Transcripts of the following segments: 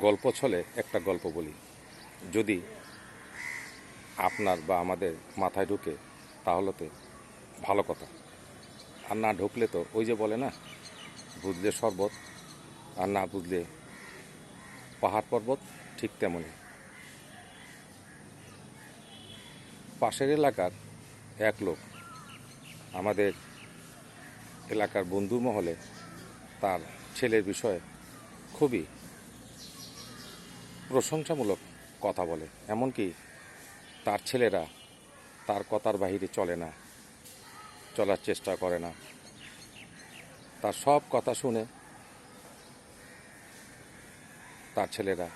গল্প ছলে একটা গল্প বলি, যদি আপনার বা আমাদের মাথায় ঢুকে তাহলে তো ভালো কথা, আর না ঢুকলে তো ওই যে বলে না, বুঝলে শরবত আর না বুঝলে পাহাড় পর্বত। ঠিক তেমনই পাশের এলাকার এক লোক আমাদের এলাকার বন্ধু মহলে তার ছেলের বিষয়ে খুবই প্রশংসামূলক কথা বলে, এমনকি তার ছেলেরা তার কথার বাহিরে চলে না, চলার চেষ্টা করে না, তার সব কথা শুনে তার ছেলেরা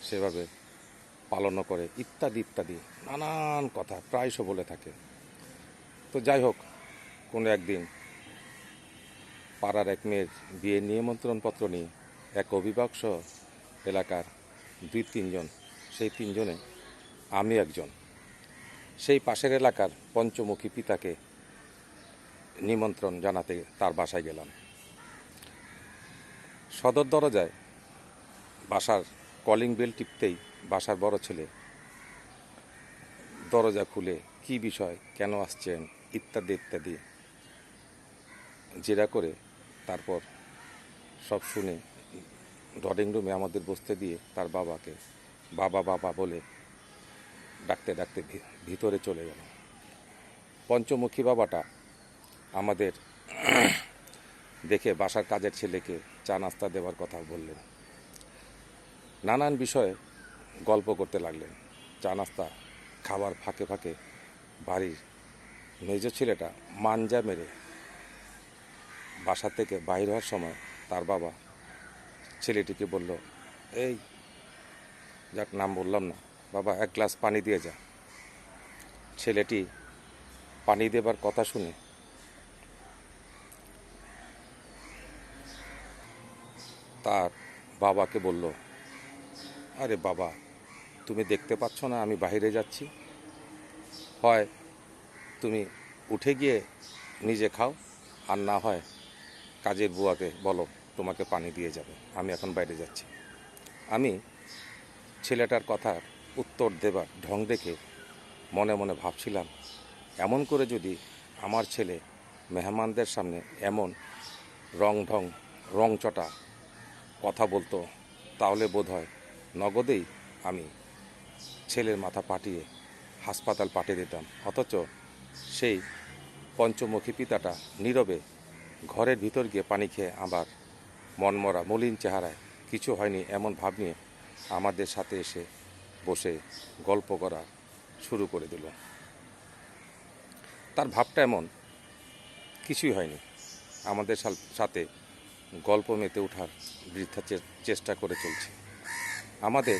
সেভাবে পালনও করে, ইত্যাদি ইত্যাদি নানান কথা প্রায়শ বলে থাকে। তো যাই হোক, কোনো একদিন পাড়ার এক মেয়ের বিয়ের নিমন্ত্রণপত্র নিয়ে এক অভিভাবক সহ এলাকার 2-3 জন, সেই 3 জনে আমি একজন, সেই পাশের এলাকার পঞ্চমুখী পিতাকে নিমন্ত্রণ জানাতে তার বাসায় গেলাম। সদর দরজায় বাসার কলিং বেল টিপতেই বাসার বড় ছেলে দরজা খুলে কি বিষয়, কেন আসছেন, ইত্যাদি ইত্যাদি জেরা করে তারপর সব শুনে ড্রয়িং রুমে আমাদের বসতে দিয়ে তার বাবাকে বাবা বাবা বলে ডাকতে ডাকতে ভিতরে চলে গেল। পঞ্চমুখী বাবাটা আমাদের দেখে বাসার কাজের ছেলেকে চা নাস্তা দেওয়ার কথা বললেন, নানান বিষয়ে গল্প করতে লাগলেন। চা নাস্তা খাবার ফাঁকে ফাঁকে বাড়ির মেজ ছেলেটা মাঞ্জা মেরে বাসা থেকে বাইর হওয়ার সময় তার বাবা ছেলেটিকে বলল, এই যাক নাম বললাম না, বাবা এক গ্লাস পানি দিয়ে যা। ছেলেটি পানি দেবার কথা শুনে তার বাবাকে বলল, আরে বাবা, তুমি দেখতে পাচ্ছ না আমি বাইরে যাচ্ছি, হয় তুমি উঠে গিয়ে নিজে খাও, আর না হয় কাজের বুয়াকে বলো তোমাকে পানি দিয়ে যাবে, আমি এখন বাইরে যাচ্ছি। আমি ছেলেটার কথার উত্তর দেবার ঢং দেখে মনে মনে ভাবছিলাম, এমন করে যদি আমার ছেলে মেহমানদের সামনে এমন রংচটা কথা বলতো, তাহলে বোধহয় নগদেই আমি ছেলের মাথা পাঠিয়ে হাসপাতাল পাঠিয়ে দিতাম। অথচ সেই পঞ্চমুখী পিতাটা নীরবে ঘরের ভিতর গিয়ে পানি খেয়ে আবার মনমরা মলিন চেহারায় কিছু হয়নি এমন ভাব নিয়ে আমাদের সাথে এসে বসে গল্প করা শুরু করে দিল। তার ভাবটা এমন, কিছুই হয়নি, আমাদের সাথে গল্প মেতে ওঠার বৃথা চেষ্টা করে চলছে। আমাদের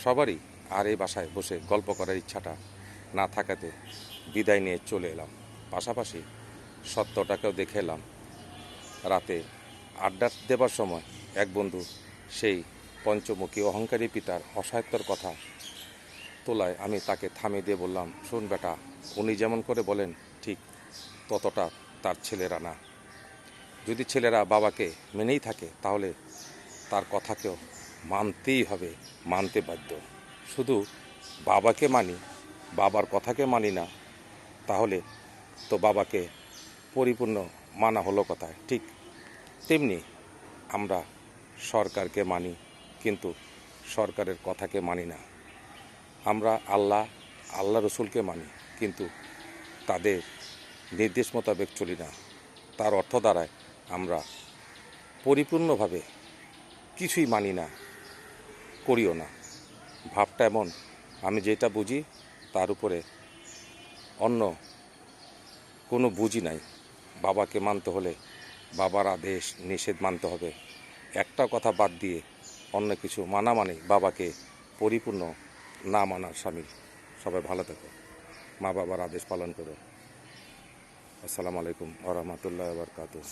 সবারই আর এই বাসায় বসে গল্প করার ইচ্ছাটা না থাকাতে বিদায় নিয়ে চলে এলাম। পাশাপাশি সত্যটাকেও দেখে এলাম। রাতে আড্ডা দেবার সময় এক বন্ধু সেই পঞ্চমুখী অহংকারী পিতার অসহায়ত্বর কথা তোলায় আমি তাকে থামিয়ে দিয়ে বললাম, শোন বেটা, উনি যেমন করে বলেন ঠিক ততটা তার ছেলেরা না। যদি ছেলেরা বাবাকে মেনেই থাকে তাহলে তার কথাকেও মানতেই হবে, মানতে বাধ্য। শুধু বাবাকে মানি, বাবার কথাকে মানি না, তাহলে তো বাবাকে পরিপূর্ণ মানা হলো কথায়। ঠিক তেমনি আমরা সরকারকে মানি, কিন্তু সরকারের কথাকে মানি না। আমরা আল্লাহ রসুলকে মানি, কিন্তু তাদের নির্দেশ মোতাবেক চলি না। তার অর্থ দ্বারায় আমরা পরিপূর্ণভাবে কিছুই মানি না, করিও না। ভাবটা এমন, আমি যেটা বুঝি তার উপরে অন্য কোনো বুঝি নাই। বাবাকে মানতে হলে বাবার আদেশ নিষেধ মানতে হবে, একটা কথা বাদ দিয়ে অন্য কিছু মানা মানে বাবাকে পরিপূর্ণ না মানার শামিল। সবাই ভালো থেকো, মা বাবার আদেশ পালন করো। আসসালামু আলাইকুম ওয়া রাহমাতুল্লাহি ওয়া বারাকাতুহু।